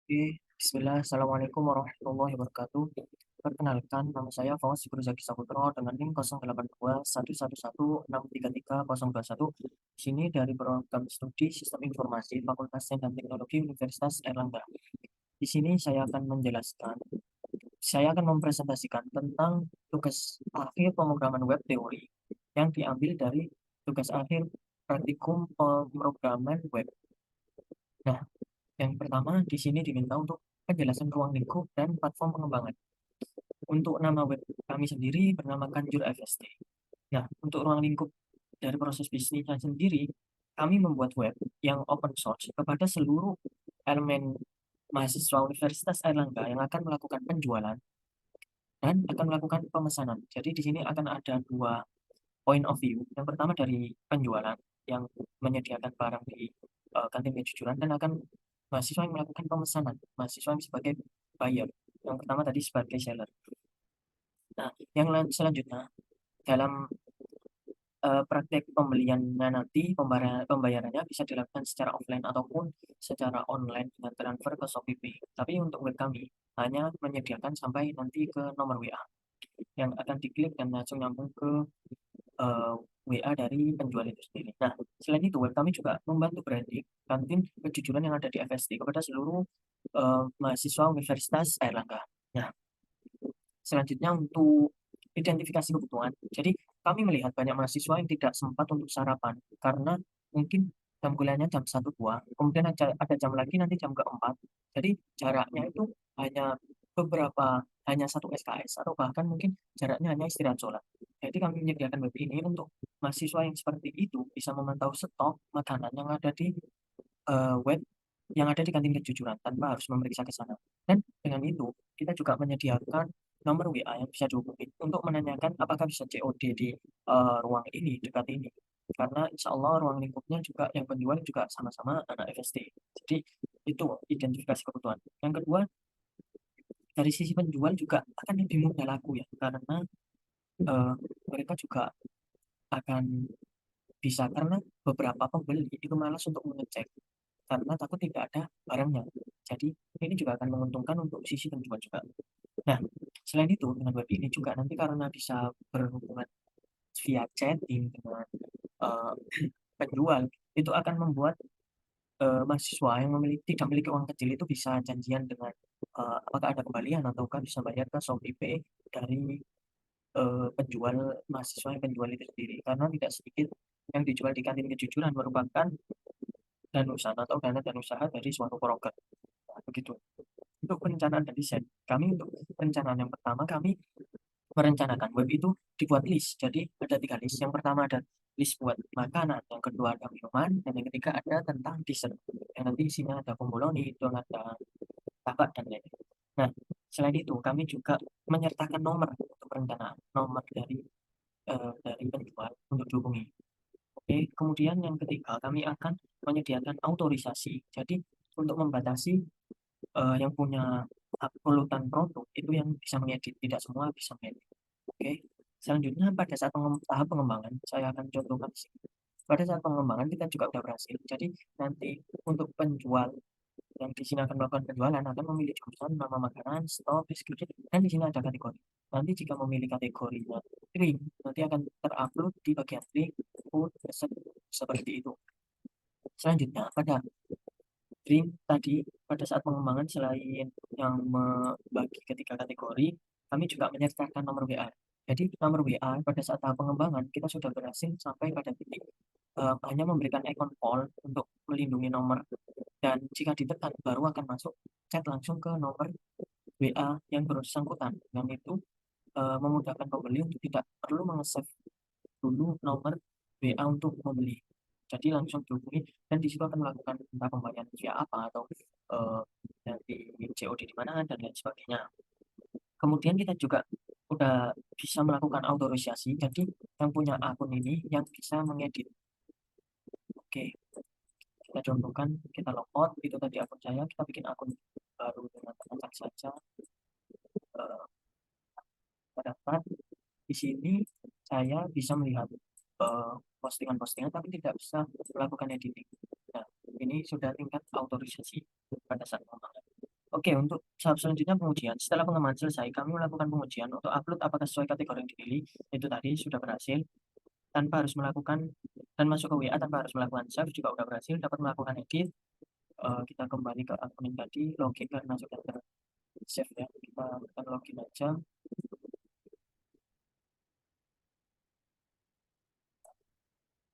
Oke, Bismillah, Assalamualaikum warahmatullahi wabarakatuh. Perkenalkan, nama saya Fawas Zaki Saputro dengan NIM 082111633021. Di sini dari program studi Sistem Informasi Fakultas Sains dan Teknologi Universitas Airlangga. Di sini saya akan mempresentasikan tentang tugas akhir pemrograman web teori yang diambil dari tugas akhir praktikum pemrograman web. Nah, yang pertama di sini diminta untuk penjelasan ruang lingkup dan platform pengembangan. Untuk nama web kami sendiri bernamakan Jur FST. Nah, untuk ruang lingkup dari proses bisnisnya sendiri, kami membuat web yang open source kepada seluruh elemen mahasiswa Universitas Airlangga yang akan melakukan penjualan dan akan melakukan pemesanan. Jadi di sini akan ada dua point of view. Yang pertama dari penjualan yang menyediakan barang di kantin kejujuran dan akan mahasiswa yang melakukan pemesanan, mahasiswa yang sebagai buyer. Yang pertama tadi sebagai seller. Nah, yang selanjutnya dalam praktek pembeliannya nanti pembayarannya bisa dilakukan secara offline ataupun secara online dengan transfer ke Shopee. Tapi untuk web kami hanya menyediakan sampai nanti ke nomor WA yang akan diklik dan langsung nyambung ke WA dari penjual itu sendiri. Nah, selain itu web kami juga membantu branding kantin kejujuran yang ada di FST kepada seluruh mahasiswa Universitas Airlangga. Nah, selanjutnya untuk identifikasi kebutuhan. Jadi kami melihat banyak mahasiswa yang tidak sempat untuk sarapan karena mungkin jam kuliahnya jam 1 2, kemudian ada jam lagi nanti jam keempat. Jadi jaraknya itu hanya satu SKS atau bahkan mungkin jaraknya hanya istirahat sholat. Jadi kami menyediakan web ini untuk mahasiswa yang seperti itu bisa memantau stok makanan yang ada di web yang ada di kantin kejujuran tanpa harus memeriksa ke sana. Dan dengan itu kita juga menyediakan nomor WA yang bisa dihubungi untuk menanyakan apakah bisa COD di ruang ini, dekat ini. Karena insya Allah ruang lingkupnya juga yang penjual juga sama-sama anak FST. Jadi itu identifikasi kebutuhan. Yang kedua, dari sisi penjual juga akan lebih mudah laku ya, karena mereka juga akan bisa karena beberapa pembeli itu malas untuk mengecek karena takut tidak ada barangnya. Jadi ini juga akan menguntungkan untuk sisi penjual juga. Nah, selain itu dengan web ini juga nanti karena bisa berhubungan via chatting dengan eh, penjual, itu akan membuat mahasiswa yang tidak memiliki uang kecil itu bisa janjian dengan apakah ada kembalian ataukah bisa bayar ke Shopee Pay dari penjual mahasiswa yang penjual itu sendiri. Karena tidak sedikit yang dijual di kantin kejujuran merupakan danusan atau dana dan usaha dari suatu broker. Nah, begitu. Untuk perencanaan dan desain, kami untuk perencanaan yang pertama kami merencanakan web itu dibuat list. Jadi ada tiga list. Yang pertama ada list buat makanan, yang kedua ada minuman, dan yang ketiga ada tentang dessert. Yang nanti isinya ada bomboloni, itu ada tabak dan lain-lain. Nah, selain itu kami juga menyertakan nomor untuk perencanaan, nomor dari penjual untuk dihubungi. Oke, kemudian yang ketiga kami akan menyediakan autorisasi. Jadi untuk membatasi yang punya polutan produk itu yang bisa mengedit, tidak semua bisa mengedit. Oke, selanjutnya pada saat tahap pengembangan, saya akan contohkan di sini. Pada saat pengembangan kita juga sudah berhasil. Jadi nanti untuk penjual yang di sini akan melakukan penjualan akan memilih jurusan, nama makanan, stok, deskripsi, dan di sini ada kategori. Nanti jika memilih kategorinya drink, nanti akan terupload di bagian drink, food, resep, seperti itu. Selanjutnya pada drink tadi pada saat pengembangan selain yang membagi ketiga kategori, kami juga menyertakan nomor WA. Jadi nomor WA pada saat tahap pengembangan kita sudah berhasil sampai pada titik hanya memberikan icon call untuk melindungi nomor dan jika ditekan baru akan masuk chat langsung ke nomor WA yang bersangkutan dan itu memudahkan pembeli untuk tidak perlu meng-save dulu nomor WA untuk membeli. Jadi langsung dihubungi dan di situ akan melakukan entah pembayaran via apa atau eh, nanti COD di mana dan lain sebagainya. Kemudian kita juga udah bisa melakukan autorisasi. Jadi yang punya akun ini yang bisa mengedit. Oke, kita contohkan kita logout itu tadi akun saya, kita bikin akun baru dengan teman saja. Eh, Pada di sini saya bisa melihat postingan-postingan tapi tidak bisa melakukan editing. Nah, ini sudah tingkat autorisasi pada saat pengembangan. Oke, untuk tahap selanjutnya pengujian. Setelah pengembangan selesai, kami melakukan pengujian untuk upload apakah sesuai kategori yang dipilih. Itu tadi sudah berhasil tanpa harus melakukan dan masuk ke WA tanpa harus melakukan save juga udah berhasil. Dapat melakukan edit. Kita kembali ke akun yang tadi, login karena sudah ter save ya. Kita akan login aja.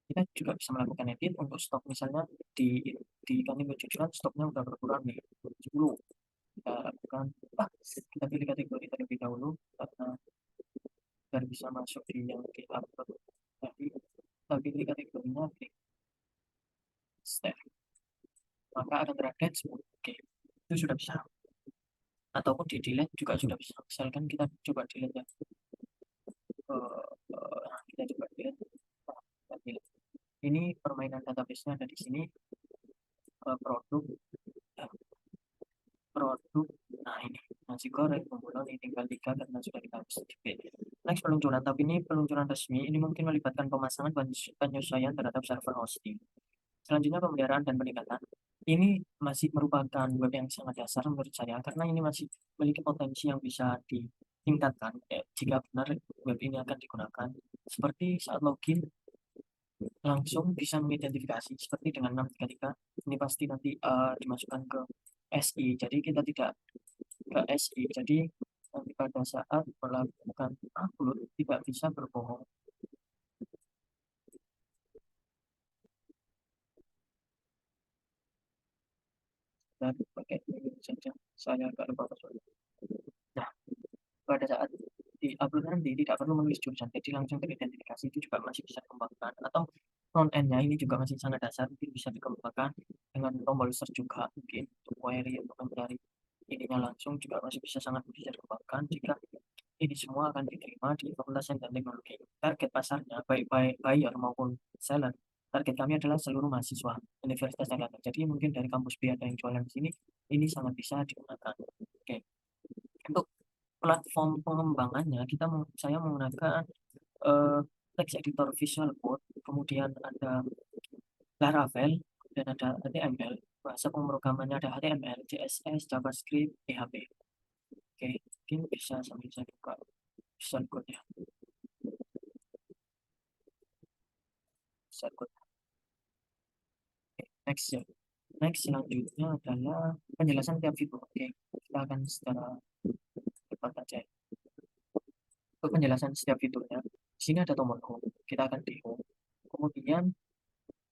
Kita juga bisa melakukan edit untuk stok, misalnya di kami kejujuran stoknya udah berkurang nih 10. Kita lakukan kita pilih kategori terlebih dahulu karena biar bisa masuk di yang di upload tadi. Kita pilih kategorinya klik step, maka akan terupdate 10. Oke, itu sudah bisa, ataupun di delete juga sudah bisa. Misalkan kita coba delete ya. Kita coba delete. Kita delete. Ini permainan database-nya ada di sini. Produk produk. Nah, ini nasi goreng pembunuh ini tinggal 3 karena sudah kita sedikit. Next, peluncuran. Tapi ini peluncuran resmi. Ini mungkin melibatkan pemasangan penyesuaian terhadap server hosting. Selanjutnya pemeliharaan dan peningkatan. Ini masih merupakan web yang sangat dasar menurut saya karena ini masih memiliki potensi yang bisa ditingkatkan jika benar web ini akan digunakan. Seperti saat login langsung bisa mengidentifikasi seperti dengan 633. Ini pasti nanti dimasukkan ke SI. Jadi kita tidak ke SI. Jadi nanti pada saat melakukan upload tidak bisa berbohong. Dan pakai ini saja. Saya agak lupa password. Nah, pada saat di upload nanti tidak perlu menulis jurusan, jadi langsung teridentifikasi. Itu juga masih bisa dikembangkan, atau front end-nya ini juga masih sangat dasar, mungkin bisa dikembangkan dengan tombol search juga, mungkin untuk query untuk mencari ininya langsung juga masih bisa sangat bisa dikembangkan jika ini semua akan diterima di Fakultas Sains dan Teknologi. Target pasarnya baik buyer maupun seller, target kami adalah seluruh mahasiswa Universitas Erlangga. Jadi mungkin dari kampus B ada yang jualan di sini, ini sangat bisa digunakan. Oke, untuk platform pengembangannya saya menggunakan text editor Visual Code, kemudian ada Laravel dan ada HTML. Bahasa pemrogramannya ada HTML, CSS, JavaScript, PHP. Oke, mungkin bisa sambil saya buka Visual Code ya. Visual Code. Oke, next ya. Next selanjutnya adalah penjelasan tiap fitur. Oke, kita akan secara cepat aja. Untuk penjelasan setiap fiturnya, di sini ada tombol home. Kita akan di home. Kemudian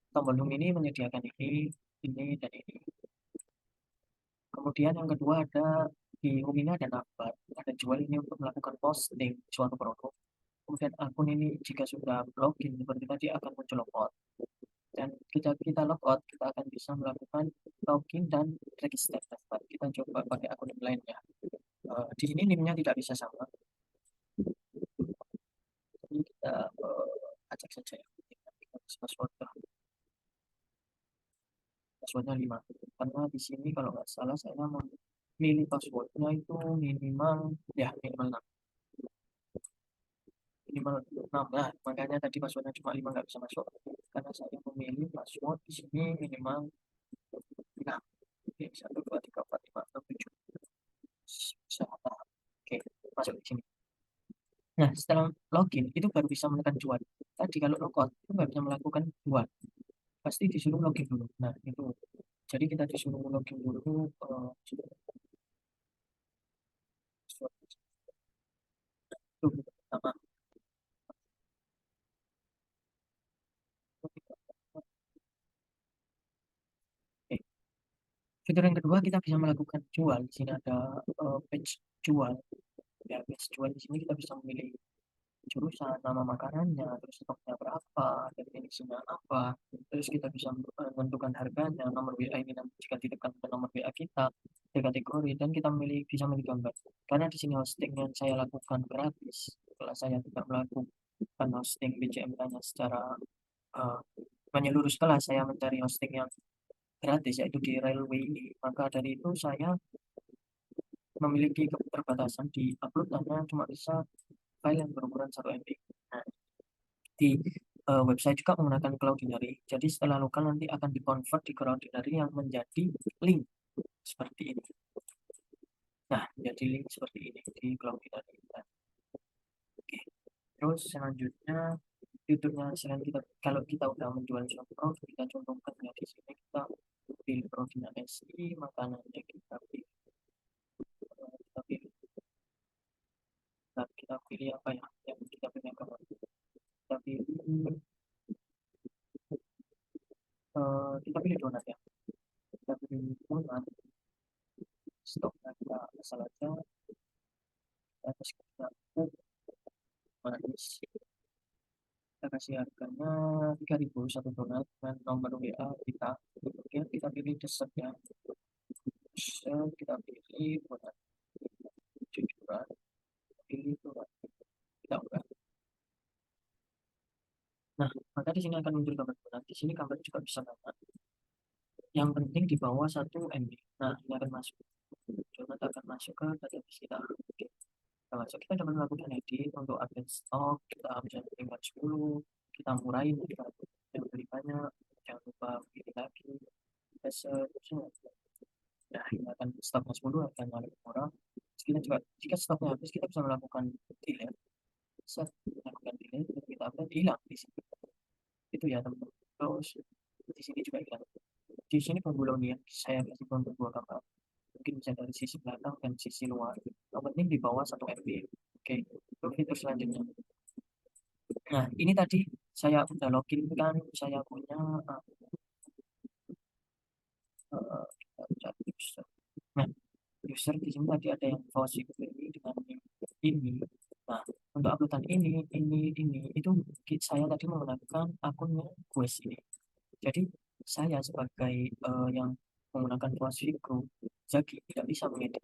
tombol home ini menyediakan ini, dan ini. Kemudian yang kedua ada di home ini ada navbar, ada jual ini untuk melakukan posting suatu produk. Kemudian akun ini jika sudah login seperti tadi akan muncul logout. Dan kita logout, kita akan bisa melakukan login dan register daftar. Kita coba pakai akun yang lainnya. Di sini NIM-nya tidak bisa sama. Jadi kita acak saja ya. Kita passwordnya 5. Karena di sini kalau nggak salah saya memilih passwordnya itu minimal ya minimal 6. Minimal 6 lah, makanya tadi passwordnya cuma 5 nggak bisa masuk karena saya memilih password di sini minimal 6. Oke, 1 2 3 4 5 6 7 bisa. Oke, masuk di sini. Nah, setelah login itu baru bisa menekan jual. Tadi kalau logout itu nggak bisa melakukan jual, pasti disuruh login dulu. Nah, itu jadi kita disuruh login dulu. Itu pertama. Oke. Fitur yang kedua kita bisa melakukan jual. Di sini ada page jual. Ya, page jual di sini kita bisa memilih jurusan, nama makanannya, terus stoknya berapa, definisinya apa, terus kita bisa menentukan harganya, nomor WA ini nanti jika ditekan ke nomor WA kita, di kategori, dan kita bisa memilih gambar. Karena di sini hosting yang saya lakukan gratis, setelah saya tidak melakukan hosting BCMK-nya secara uh, menyeluruh, setelah saya mencari hosting yang gratis yaitu di Railway ini, maka dari itu saya memiliki keterbatasan di upload hanya cuma bisa file yang berukuran 1 MB. Nah, di website juga menggunakan Cloudinary. Jadi setelah lokal nanti akan dikonvert di Cloudinary yang menjadi link seperti ini. Nah, jadi link seperti ini di Cloud kita. Oke. Terus selanjutnya fiturnya selain kita kalau kita udah menjual suatu produk kita contohkan ya di sini kita pilih produknya SI makanannya kita pilih apa ya yang kita punya kamar kita pilih kita pilih donat ya kita pilih donat stoknya kita asal aja terus kita manis kita kasih harganya 3.000 satu donat dan nomor WA kita. Oke, kita pilih dessert ya dessert kita pilih donat jujuran pilih donat kita udah. Nah, maka di sini akan muncul gambar donat. Di sini gambar juga bisa banget. Yang penting di bawah 1 MB. Nah, ini akan masuk. Donat akan masuk ke database kita. Oke. Kita masuk. Kita dapat melakukan edit untuk update stok. Kita bisa tingkat 10. Kita murahin. Kita yang beli banyak. Jangan lupa pilih lagi. Besar. Nah, ini akan stoknya 10 akan lebih murah. Terus kita juga, jika stoknya habis, kita bisa melakukan delete. Set, melakukan delete. Kita update, hilang di sini. Itu ya, teman-teman. Terus, di sini juga hilang. Di sini penggulung ya, saya kasih untuk dua kapal. Mungkin bisa dari sisi belakang dan sisi luar. Yang penting di bawah 1 MB. Oke, itu fitur selanjutnya. Nah, ini tadi saya udah login kan, saya punya user. Nah, user di sini tadi ada yang browsing ini dengan ini. Nah, untuk uploadan ini, itu saya tadi menggunakan akunnya Quest ini. Jadi saya sebagai yang menggunakan CrossFit Group, jadi tidak bisa mengedit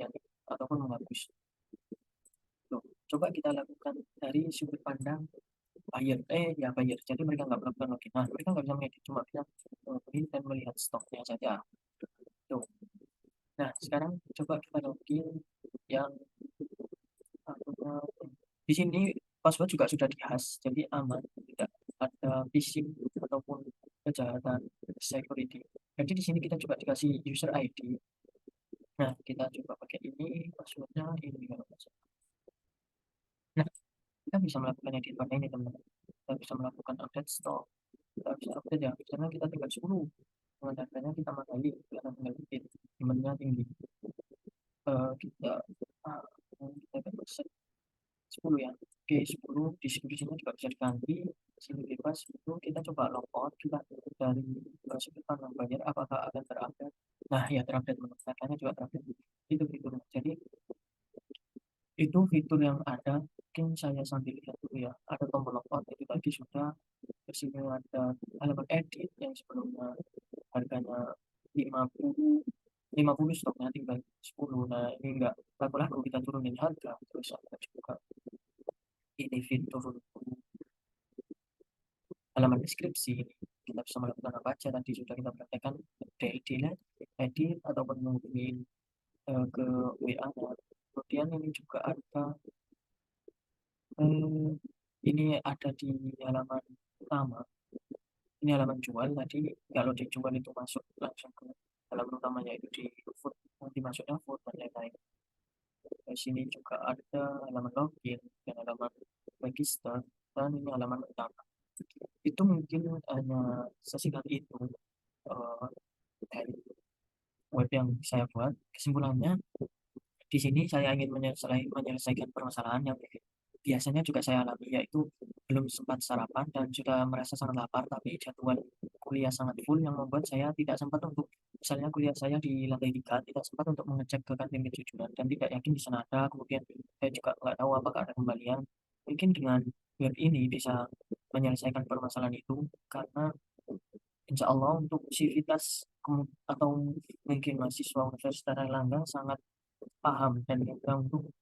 ataupun menghapus. Loh, coba kita lakukan dari sudut pandang buyer. Ya buyer. Jadi mereka nggak melakukan login. Nah, mereka nggak bisa mengedit, cuma bisa mengedit dan melihat stoknya saja. Tuh. Nah, sekarang coba kita login yang di sini password juga sudah dihas, jadi aman, tidak ada phishing ataupun kejahatan security. Jadi di sini kita coba dikasih user ID. Nah, kita coba pakai ini, passwordnya ini kalau nggak salah. Nah, kita bisa melakukan edit pada ini teman-teman. Kita bisa melakukan update stock. Kita bisa update ya, karena kita tinggal 10. Dengan harganya kita magali, karena tinggal edit. Demandnya tinggi. Kita kita dapat 10 ya. Oke, 10 distribusinya juga bisa diganti. Sini bebas itu kita coba logout kita dari sudut pandang bayar apakah akan terupdate. Nah, ya terupdate menurut katanya juga terupdate. Itu fiturnya. Jadi itu fitur yang ada. Mungkin saya sambil lihat dulu ya. Ada tombol logout itu tadi sudah. Di sini ada halaman edit yang sebelumnya harganya 50 stoknya tinggal 10. Nah, ini enggak laku-laku kita turunin harga. Terus ada juga ini fitur halaman deskripsi ini kita bisa melakukan apa aja tadi sudah kita praktekkan delete edit ataupun mungkin ke WA -nya. Kemudian ini juga ada eh, ini ada di halaman utama ini halaman jual tadi kalau dijual itu masuk langsung ke halaman utamanya itu di food nanti masuknya food dan lain-lain. Di sini juga ada halaman login dan halaman register dan ini halaman utama. Itu mungkin hanya sesingkat itu eh, dari web yang saya buat. Kesimpulannya, di sini saya ingin menyelesaikan permasalahan yang biasanya juga saya alami, yaitu belum sempat sarapan dan sudah merasa sangat lapar, tapi jadwal kuliah sangat full yang membuat saya tidak sempat untuk, misalnya kuliah saya di lantai 3, tidak sempat untuk mengecek ke kantin kejujuran dan tidak yakin di sana ada, kemudian saya juga nggak tahu apakah ada kembalian. Mungkin dengan web ini bisa menyelesaikan permasalahan itu, karena insya Allah untuk sivitas atau mungkin mahasiswa Universitas Airlangga sangat paham dan mudah untuk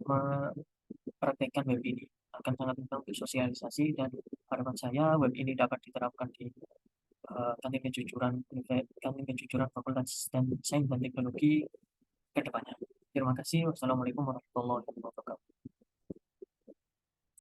mempraktekkan web ini akan sangat mudah untuk sosialisasi dan harapan saya web ini dapat diterapkan di kantin kejujuran Fakultas dan Sains dan Teknologi ke depannya. Terima kasih. Wassalamualaikum warahmatullahi wabarakatuh.